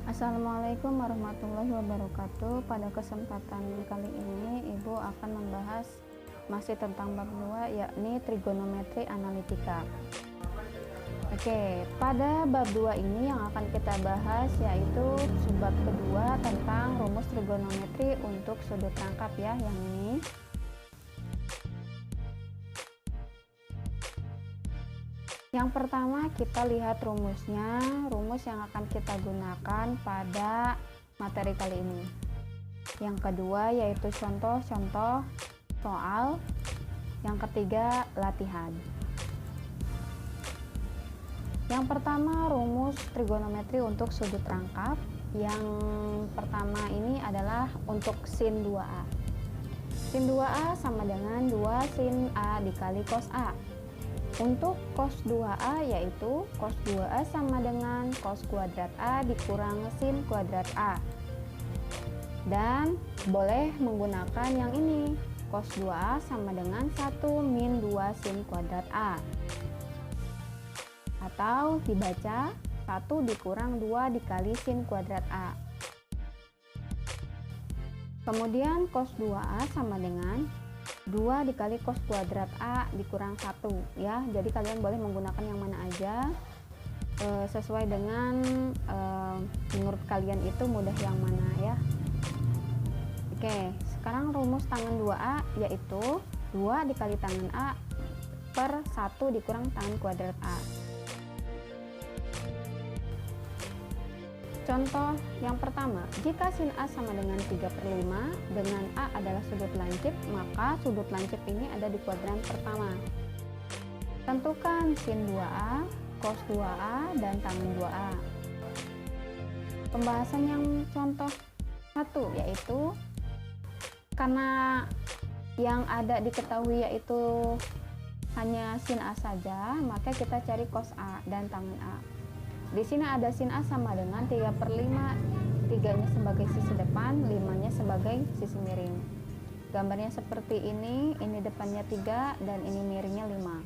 Assalamualaikum warahmatullahi wabarakatuh. Pada kesempatan kali ini Ibu akan membahas masih tentang bab 2, yakni trigonometri analitika. Oke, pada bab 2 ini yang akan kita bahas yaitu subbab kedua tentang rumus trigonometri untuk sudut rangkap ya, yang ini. Yang pertama kita lihat rumusnya, rumus yang akan kita gunakan pada materi kali ini. Yang kedua yaitu contoh-contoh soal. Yang ketiga latihan. Yang pertama rumus trigonometri untuk sudut rangkap. Yang pertama ini adalah untuk sin 2A. Sin 2A sama dengan 2 sin A dikali cos A. Untuk cos 2A yaitu cos 2A sama dengan cos kuadrat A dikurang sin kuadrat A. Dan boleh menggunakan yang ini, cos 2A sama dengan 1 min 2 sin kuadrat A. Atau dibaca 1 dikurang 2 dikali sin kuadrat A. Kemudian cos 2A sama dengan 2 dikali cos kuadrat A dikurang 1 ya. Jadi kalian boleh menggunakan yang mana aja sesuai dengan menurut kalian itu mudah yang mana ya. Oke, sekarang rumus tangan 2A yaitu 2 dikali tangan A per 1 dikurang tangan kuadrat A. Contoh yang pertama, jika sin A sama dengan 3/5 dengan A adalah sudut lancip, maka sudut lancip ini ada di kuadran pertama. Tentukan sin 2A, cos 2A, dan tangan 2A. Pembahasan yang contoh 1 yaitu karena yang ada diketahui yaitu hanya sin A saja, maka kita cari cos A dan tangan A. Di sini ada sin A sama dengan 3/5, 3-nya sebagai sisi depan, 5-nya sebagai sisi miring. Gambarnya seperti ini depannya 3 dan ini miringnya 5.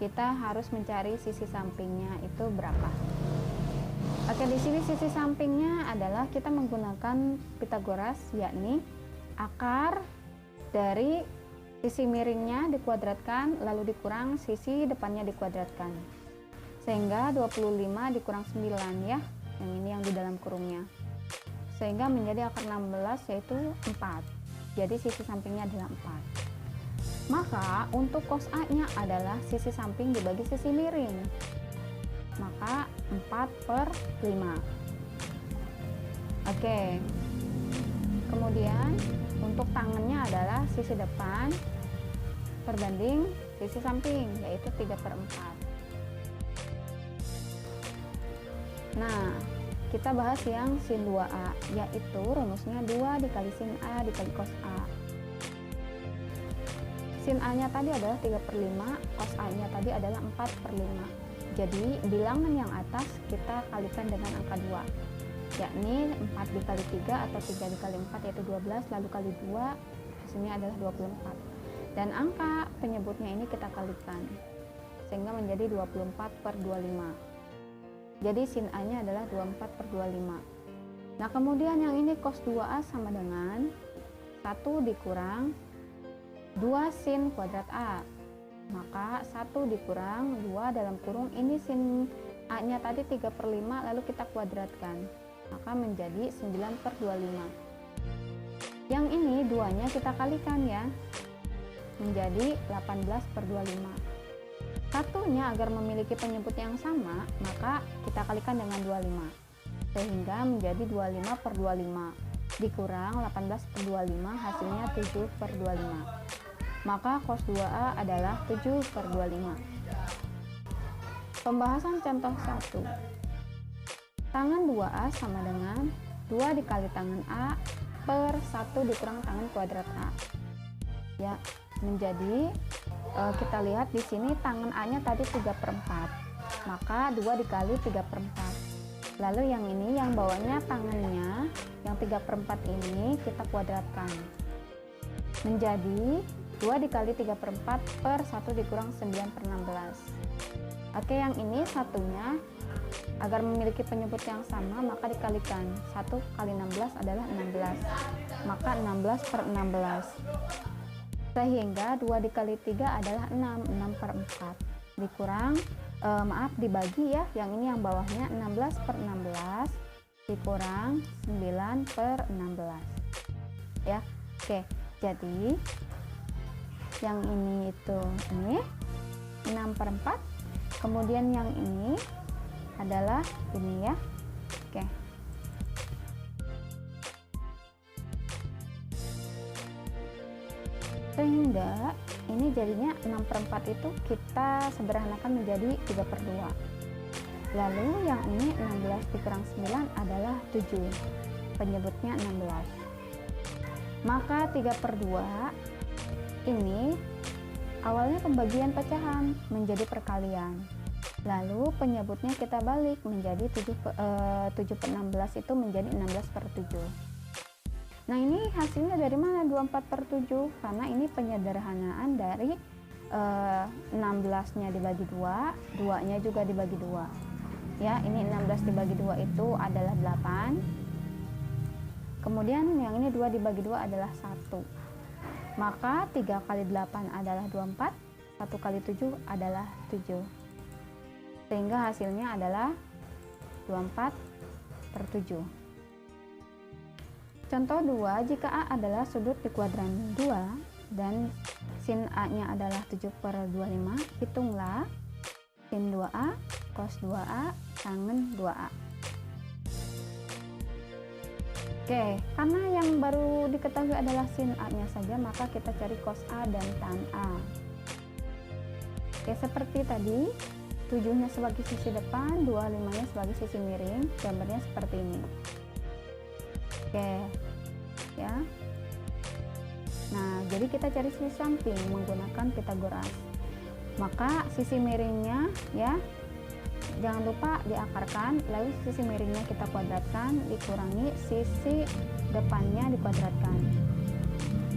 Kita harus mencari sisi sampingnya itu berapa. Oke, di sini sisi sampingnya adalah kita menggunakan Pitagoras, yakni akar dari sisi miringnya dikuadratkan lalu dikurang sisi depannya dikuadratkan. Sehingga 25 dikurang 9 ya, yang ini yang di dalam kurungnya, sehingga menjadi akar 16 yaitu 4. Jadi sisi sampingnya adalah 4. Maka untuk cos A nya adalah sisi samping dibagi sisi miring, maka 4/5. Oke, kemudian untuk tangannya adalah sisi depan perbanding sisi samping yaitu 3/4. Nah, kita bahas yang sin 2A, yaitu rumusnya 2 dikali sin A dikali cos A. Sin A nya tadi adalah 3/5, cos A nya tadi adalah 4/5. Jadi bilangan yang atas kita kalikan dengan angka 2, yakni 4 dikali 3 atau 3 dikali 4 yaitu 12, lalu kali 2 hasilnya adalah 24. Dan angka penyebutnya ini kita kalikan sehingga menjadi 24/25. Jadi sin A nya adalah 24/25. Nah, kemudian yang ini cos 2A sama dengan 1 dikurang 2 sin kuadrat A. Maka 1 dikurang 2 dalam kurung ini sin A nya tadi 3/5 lalu kita kuadratkan. Maka menjadi 9/25. Yang ini 2 nya kita kalikan ya. Menjadi 18/25. Satunya agar memiliki penyebut yang sama, maka kita kalikan dengan 25. Sehingga menjadi 25/25. Dikurang 18/25 hasilnya 7/25. Maka cos 2A adalah 7/25. Pembahasan contoh 1. Tangan 2A sama dengan 2 dikali tangan A per 1 dikurang tangan kuadrat A. Ya, menjadi kita lihat di sini tangan A nya tadi 3/4, maka 2 dikali 3/4. Lalu yang ini yang bawahnya tangannya yang 3/4 ini kita kuadratkan menjadi 2 dikali 3/4 per 1 dikurang 9/16. Oke, yang ini satunya Agar memiliki penyebut yang sama, maka dikalikan. 1 kali 16 adalah 16. Maka 16 per 16. Sehingga 2 dikali 3 adalah 6. 6 per 4. Dikurang, dibagi ya. Yang ini yang bawahnya 16 per 16. Dikurang 9 per 16. Ya, oke. Jadi, yang ini itu ini 6 per 4. Kemudian yang ini adalah ini ya. Oke. Sehingga ini jadinya 6 per 4 itu kita sederhanakan menjadi 3 per 2. Lalu yang ini 16 dikurang 9 adalah 7. Penyebutnya 16. Maka 3 per 2 ini awalnya pembagian pecahan menjadi perkalian. Lalu penyebutnya kita balik menjadi 7 per 16 itu menjadi 16 per 7. Nah, ini hasilnya dari mana 24 per 7? Karena ini penyederhanaan dari 16-nya dibagi 2, 2-nya juga dibagi 2. Ya, ini 16 dibagi 2 itu adalah 8. Kemudian yang ini 2 dibagi 2 adalah 1. Maka 3 kali 8 adalah 24, 1 kali 7 adalah 7. Sehingga hasilnya adalah 24 per 7. Contoh 2, jika A adalah sudut di kuadran 2 dan sin A-nya adalah 7 per 25, hitunglah sin 2A, cos 2A, tangen 2A. Oke, karena yang baru diketahui adalah sin A-nya saja, maka kita cari cos A dan tan A. Oke, seperti tadi, 7-nya sebagai sisi depan, 25-nya sebagai sisi miring, gambarnya seperti ini. Oke, ya. Nah, jadi kita cari sisi samping menggunakan Pitagoras. Maka sisi miringnya ya, jangan lupa diakarkan, lalu sisi miringnya kita kuadratkan, dikurangi sisi depannya dikuadratkan.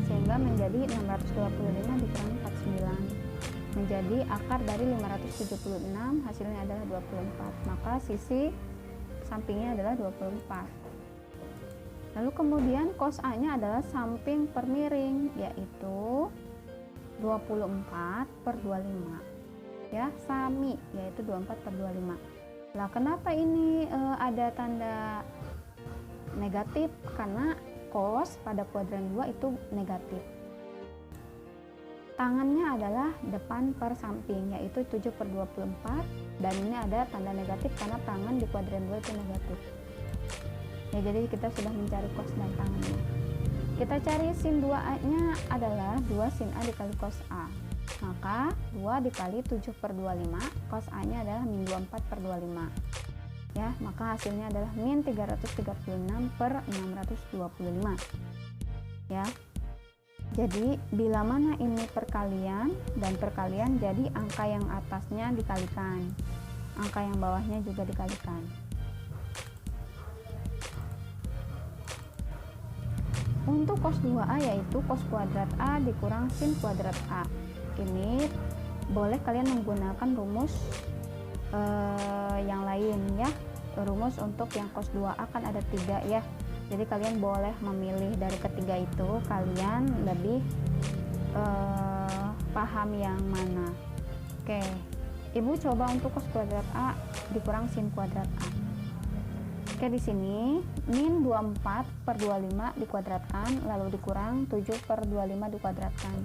Sehingga menjadi 625 dikurangi 49. Menjadi akar dari 576, hasilnya adalah 24. Maka sisi sampingnya adalah 24. Lalu kemudian cos A-nya adalah samping per miring, yaitu 24 per 25. Ya, sami, yaitu 24 per 25. Lah, kenapa ini ada tanda negatif? Karena cos pada kuadran 2 itu negatif. Tangannya adalah depan per samping, yaitu 7 per 24. Dan ini ada tanda negatif karena tangan di kuadran 2 itu negatif. Ya, jadi kita sudah mencari cos dan tangannya. Kita cari sin 2A-nya adalah 2 sin A dikali cos A. Maka 2 dikali 7 per 25, cos A-nya adalah min 24 per 25. Ya, maka hasilnya adalah min 336 per 625. Ya. Jadi, bila mana ini perkalian dan perkalian, jadi angka yang atasnya dikalikan. Angka yang bawahnya juga dikalikan. Untuk cos 2A yaitu cos kuadrat A dikurang sin kuadrat A. Ini boleh kalian menggunakan rumus yang lain ya. Rumus untuk yang cos 2A kan ada 3 ya. Jadi kalian boleh memilih dari ketiga itu, kalian lebih paham yang mana. Oke, Ibu coba untuk cos kuadrat A dikurang sin kuadrat A. Oke, di sini min 24 per 25 dikuadratkan, lalu dikurang 7 per 25 dikuadratkan.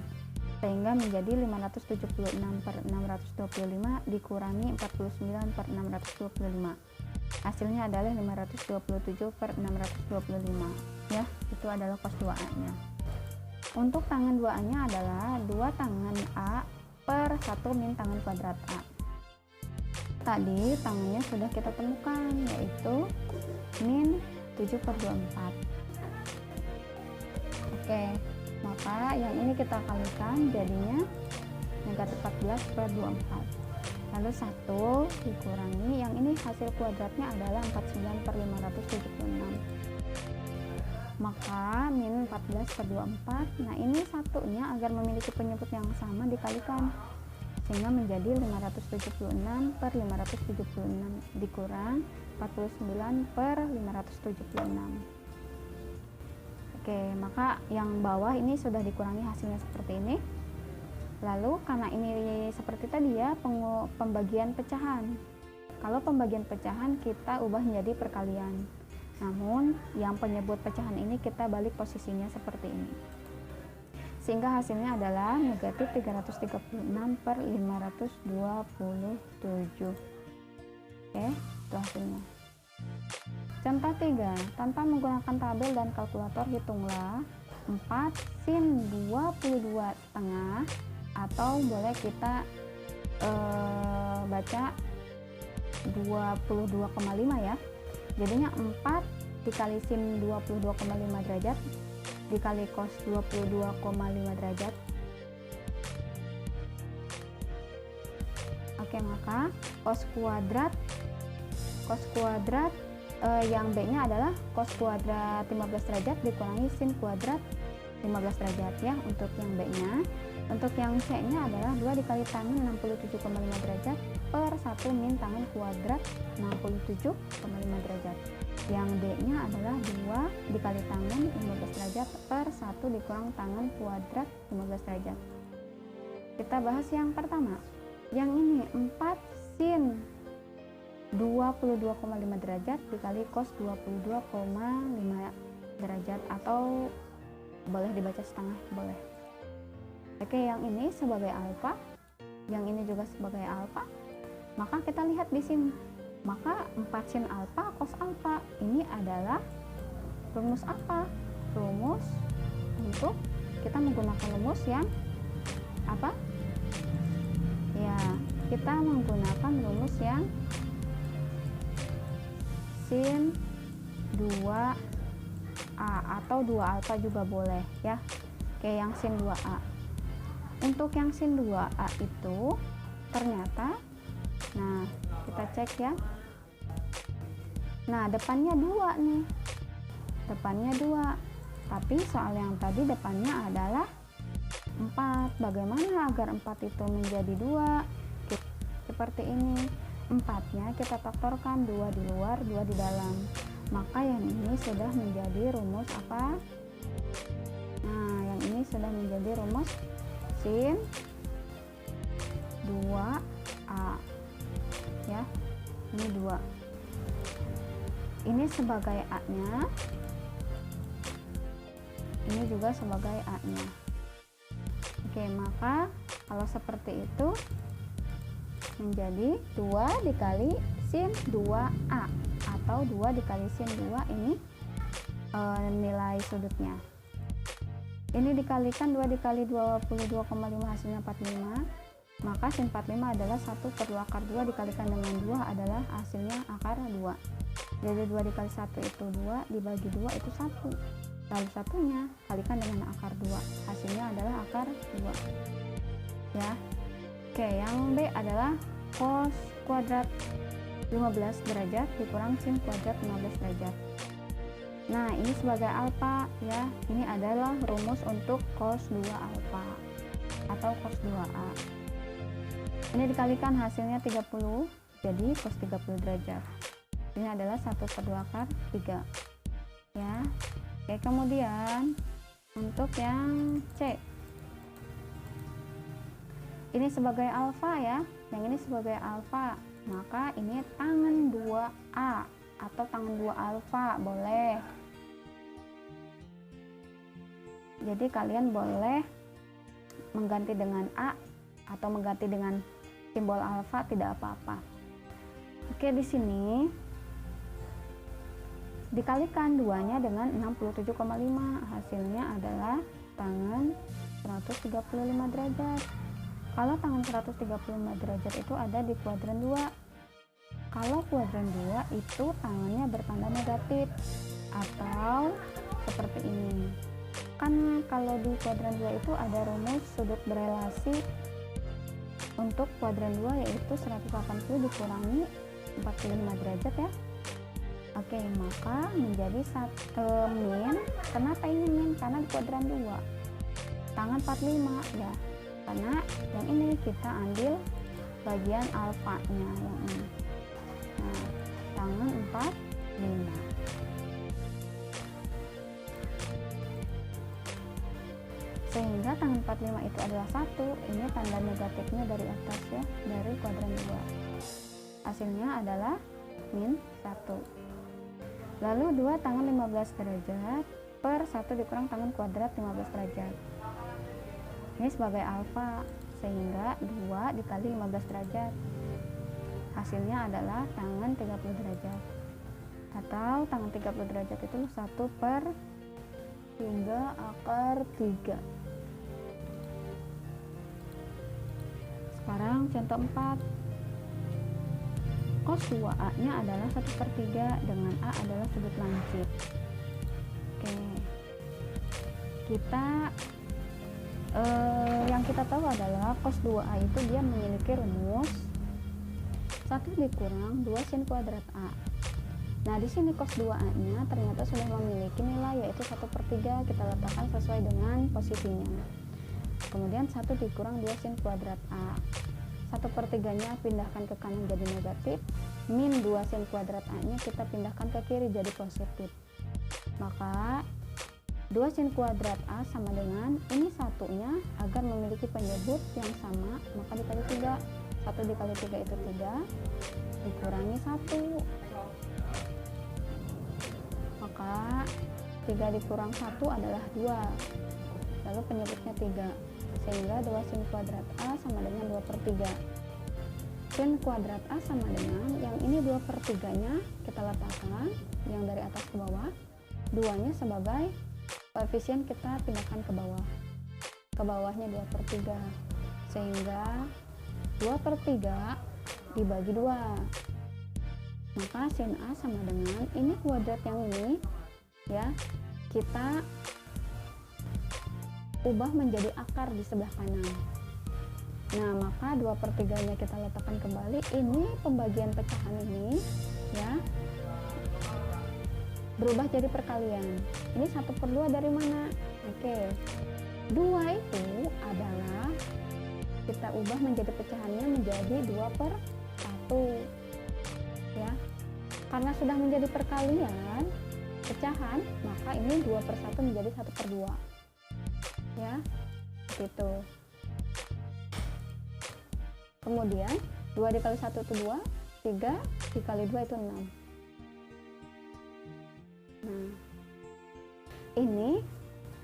Sehingga menjadi 576 per 625 dikurangi 49 per 625. Hasilnya adalah 527 per 625. Ya, itu adalah cos 2A-nya. Untuk tangan 2A-nya adalah 2 tangan A per 1 min tangan kuadrat A. Tadi tangannya sudah kita temukan, yaitu min 7 per 24. Oke, maka yang ini kita kalikan jadinya negatif 14 per 24. Lalu 1 dikurangi, yang ini hasil kuadratnya adalah 49 per 576. Maka min 14 per 24. Nah, ini satunya agar memiliki penyebut yang sama dikalikan. sehingga menjadi 576 per 576 dikurang 49 per 576. Oke, maka yang bawah ini sudah dikurangi hasilnya seperti ini. Lalu karena ini seperti tadi ya, pembagian pecahan. Kalau pembagian pecahan kita ubah menjadi perkalian. Namun yang penyebut pecahan ini kita balik posisinya seperti ini. Sehingga hasilnya adalah negatif 336 per 527. Oke, itu hasilnya. Contoh 3, tanpa menggunakan tabel dan kalkulator hitunglah 4 sin 22 setengah, atau boleh kita baca 22,5 ya. Jadinya 4 dikali sin 22,5 derajat dikali cos 22,5 derajat. Oke, maka cos kuadrat yang B-nya adalah cos kuadrat 15 derajat dikurangi sin kuadrat 15 derajat ya untuk yang B-nya. Untuk yang C-nya adalah 2 dikali tangan 67,5 derajat per 1 min tangan kuadrat 67,5 derajat. Yang D-nya adalah 2 dikali tangan 15 derajat per 1 dikurang tangan kuadrat 15 derajat. Kita bahas yang pertama. Yang ini 4 sin 22,5 derajat dikali cos 22,5 derajat, atau boleh dibaca setengah, boleh. Oke, yang ini sebagai alfa, yang ini juga sebagai alfa. Maka kita lihat di sini. Maka 4 sin alfa cos alfa ini adalah rumus apa? Rumus untuk kita menggunakan rumus yang apa? Ya, kita menggunakan rumus yang sin 2A atau 2 alfa juga boleh ya. Oke, yang sin 2A. Untuk yang sin 2A itu ternyata, nah kita cek ya. Nah, depannya 2 nih. Depannya 2. Tapi soal yang tadi depannya adalah 4. Bagaimana agar 4 itu menjadi 2? Seperti ini. 4-nya kita faktorkan, 2 di luar, 2 di dalam. Maka yang ini sudah menjadi rumus apa? Nah, yang ini sudah menjadi rumus sin 2A ya. Ini 2. Ini sebagai A-nya. Ini juga sebagai A-nya. Oke, maka kalau seperti itu menjadi 2 dikali sin 2A atau 2 dikali sin 2 ini nilai sudutnya. Ini dikalikan 2 dikali 22,5 hasilnya 45. Maka sin 45 adalah 1 per 2 akar 2 dikalikan dengan 2 adalah hasilnya akar 2. Jadi 2 dikali 1 itu 2, dibagi 2 itu 1. Lalu satunya kalikan dengan akar 2. Hasilnya adalah akar 2. Ya. Oke, yang B adalah cos kuadrat 15 derajat dikurang sin kuadrat 15 derajat. Nah, ini sebagai alfa ya. Ini adalah rumus untuk cos 2 alfa atau cos 2A. Ini dikalikan hasilnya 30, jadi cos 30 derajat. Ini adalah 1 per 2 akar 3. Ya. Oke, kemudian untuk yang C. Ini sebagai alfa ya. Yang ini sebagai alfa. Maka ini tangan 2A atau tangan 2 alfa boleh. Jadi kalian boleh mengganti dengan A atau mengganti dengan simbol alfa, tidak apa-apa. Oke, di sini dikalikan 2-nya dengan 67,5. Hasilnya adalah tangan 135 derajat. Kalau tangan 135 derajat itu ada di kuadran 2. Kalau kuadran 2 itu tangannya bertanda negatif atau seperti ini. Kan kalau di kuadran 2 itu ada rumus sudut berelasi untuk kuadran 2 yaitu 180 dikurangi 45 derajat ya. Oke, maka menjadi min. Kenapa ini min? Karena di kuadran 2 tangan 45 ya. karena yang ini kita ambil bagian alfanya yang ini. Nah, tangan 4, 5. Sehingga tangan 45 itu adalah 1. Ini tanda negatifnya dari atas ya, dari kuadran 2. Hasilnya adalah min 1. Lalu 2 tangan 15 derajat per 1 dikurang tangan kuadrat 15 derajat. Ini sebagai alfa, sehingga 2 dikali 15 derajat. Hasilnya adalah tangan 30 derajat. Atau tangan 30 derajat itu 1 per 3 akar 3. Sekarang contoh 4. Cos 2A nya adalah 1 per 3 dengan A adalah sudut lancip. Oke, kita yang kita tahu adalah cos 2A itu dia memiliki rumus 1 dikurang 2 sin kuadrat A. Nah, di sini cos 2A nya ternyata sudah memiliki nilai yaitu 1 per 3, kita letakkan sesuai dengan posisinya. Kemudian 1 dikurang 2 sin kuadrat A, 1 per 3 nya pindahkan ke kanan jadi negatif, min 2 sin kuadrat A nya kita pindahkan ke kiri jadi positif. Maka 2 sin kuadrat A sama dengan ini satunya, agar memiliki penyebut yang sama maka dikali 3. 1 dikali 3 itu 3, dikurangi 1, maka 3 dikurang 1 adalah 2, lalu penyebutnya 3, sehingga 2 sin kuadrat A sama dengan 2 per 3. Sin kuadrat A sama dengan yang ini 2 per 3 nya kita letakkan yang dari atas ke bawah, 2 nya sebagai koefisien kita pindahkan ke bawah, ke bawahnya 2 per 3, sehingga 2 per 3 dibagi 2, maka sin A sama dengan ini kuadrat yang ini ya, kita ubah menjadi akar di sebelah kanan. Nah, maka 2 per 3 nya kita letakkan kembali, ini pembagian pecahan ini ya berubah jadi perkalian. Ini 1 per 2 dari mana? Oke, 2 itu adalah kita ubah menjadi pecahannya menjadi 2 per 1 ya, karena sudah menjadi perkalian pecahan, maka ini 2 per 1 menjadi 1 per 2 ya, gitu. Kemudian 2 dikali 1 itu 2, 3 dikali 2 itu 6. Nah, ini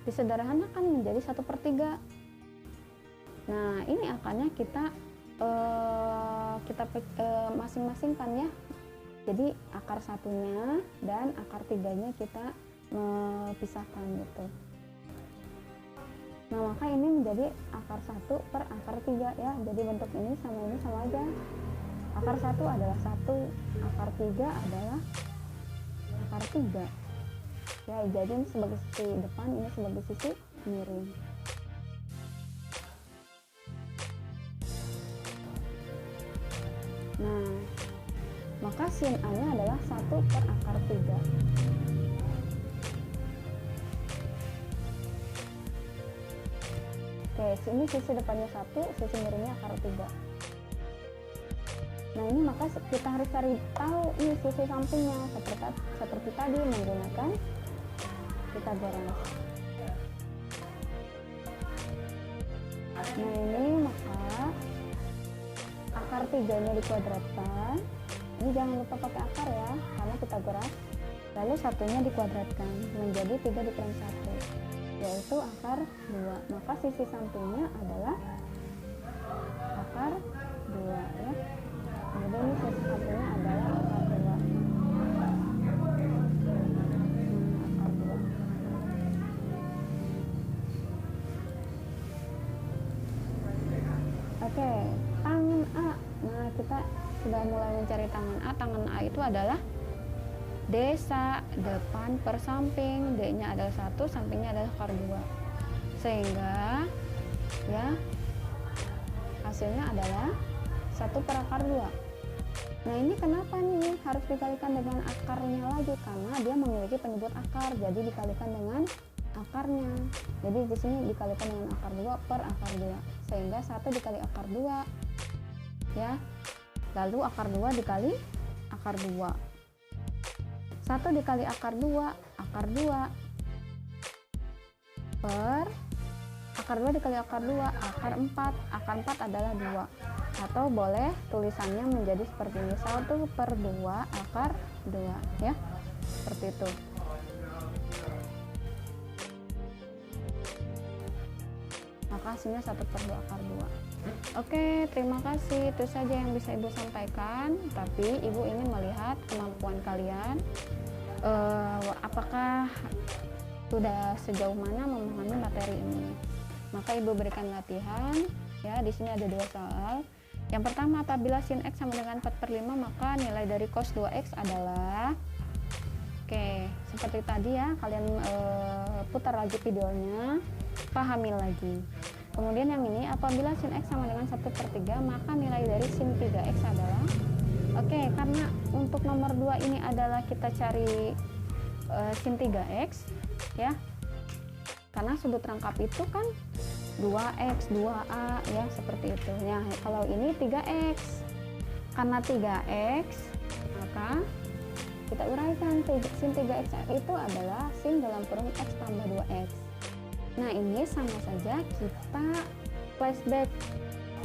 disederhanakan menjadi 1 per 3. Nah, ini akarnya kita masing-masing kan ya. Jadi akar satunya dan akar 3-nya kita pisahkan gitu. Nah, maka ini menjadi akar 1 per akar 3 ya. Jadi bentuk ini sama aja. Akar 1 adalah 1, akar 3 adalah akar 3. Ya, jadi ini sebagai sisi depan, ini sebagai sisi miring. Nah, maka sin A nya adalah 1 per akar 3. Oke, sini sisi depannya 1, sisi miringnya akar 3. Nah, ini maka kita harus cari tahu ini sisi sampingnya seperti tadi menggunakan Pythagoras. Nah, ini maka akar 3 nya dikuadratkan. Ini jangan lupa pakai akar ya, karena Pythagoras. Lalu satunya dikuadratkan menjadi 3 dikurang 1, yaitu akar 2. Maka sisi sampingnya adalah akar 2 ya. Kemudian ini sisi sampingnya adalah akar 2. Akar 2. Oke, tangan A. Nah, kita sudah mulai mencari tangan A. Tangan A itu adalah desa, depan per samping, D-nya adalah 1, sampingnya adalah akar 2. Sehingga ya hasilnya adalah 1 per akar 2. Nah, ini kenapa nih harus dikalikan dengan akarnya lagi? Karena dia memiliki penyebut akar, jadi dikalikan dengan akarnya. Jadi di sini dikalikan dengan akar 2 per akar 2, sehingga 1 dikali akar 2 ya. Lalu akar 2 dikali akar 2. 1 dikali akar 2, akar 2 per akar 2 dikali akar 2, akar 4. Akar 4 adalah 2. Atau boleh tulisannya menjadi seperti ini, 1 per 2 akar 2 ya. Seperti itu. Maka hasilnya 1 per 2 akar 2. Oke, terima kasih. Itu saja yang bisa Ibu sampaikan. Tapi Ibu ingin melihat kemampuan kalian, apakah sudah sejauh mana memahami materi ini. Maka Ibu berikan latihan ya. Di sini ada 2 soal. Yang pertama, apabila sin X sama dengan 4/5, maka nilai dari cos 2X adalah, oke, seperti tadi ya, kalian putar lagi videonya, pahami lagi. Kemudian yang ini, apabila sin X sama dengan 1/3, maka nilai dari sin 3X adalah, oke, karena untuk nomor 2 ini adalah kita cari sin 3X ya, karena sudut rangkap itu kan 2X, 2A ya, seperti itu ya. Kalau ini 3X, karena 3X maka kita uraikan sin 3X itu adalah sin dalam kurung X tambah 2X. Nah, ini sama saja kita flashback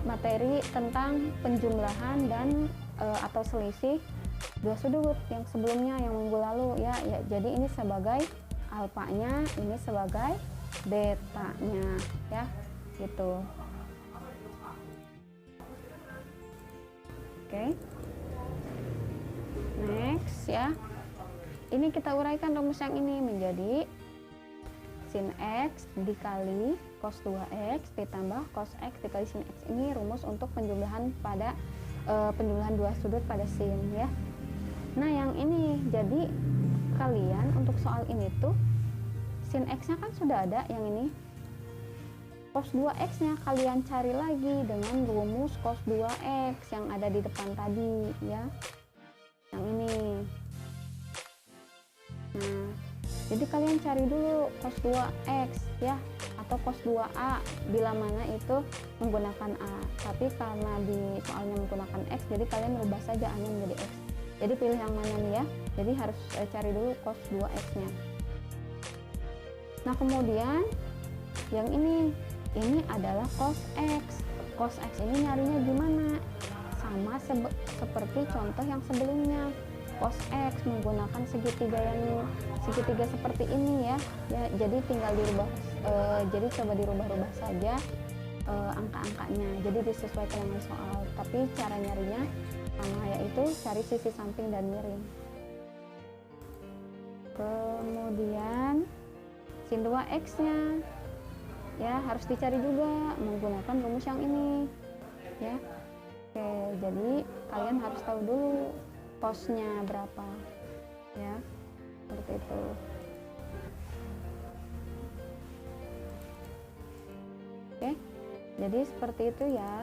materi tentang penjumlahan dan atau selisih dua sudut yang sebelumnya, yang minggu lalu ya. Jadi ini sebagai alfanya, ini sebagai betanya ya, gitu. Oke. Next ya. Ini kita uraikan rumus yang ini menjadi sin X dikali cos 2X ditambah cos X dikali sin X. Ini rumus untuk penjumlahan pada penjumlahan dua sudut pada sin ya. Nah, yang ini jadi kalian untuk soal ini tuh sin X nya kan sudah ada, yang ini cos 2X nya kalian cari lagi dengan rumus cos 2X yang ada di depan tadi ya, yang ini. Nah, jadi kalian cari dulu cos 2X ya, atau cos 2A bila mana itu menggunakan A. Tapi karena di soalnya menggunakan X, jadi kalian rubah saja A nya menjadi X. Jadi pilih yang mana nih ya, jadi harus cari dulu cos 2X nya. Nah, kemudian yang ini adalah cos X. Cos X ini nyarinya gimana? Sama seperti contoh yang sebelumnya. Cos X menggunakan segitiga seperti ini ya. Jadi tinggal dirubah, jadi coba dirubah-rubah saja angka-angkanya. Jadi disesuaikan dengan soal. Tapi cara nyarinya sama, yaitu cari sisi samping dan miring. Kemudian sin 2X nya ya harus dicari juga menggunakan rumus yang ini ya. Oke, jadi kalian harus tahu dulu cosnya berapa ya, seperti itu. Oke, jadi seperti itu ya.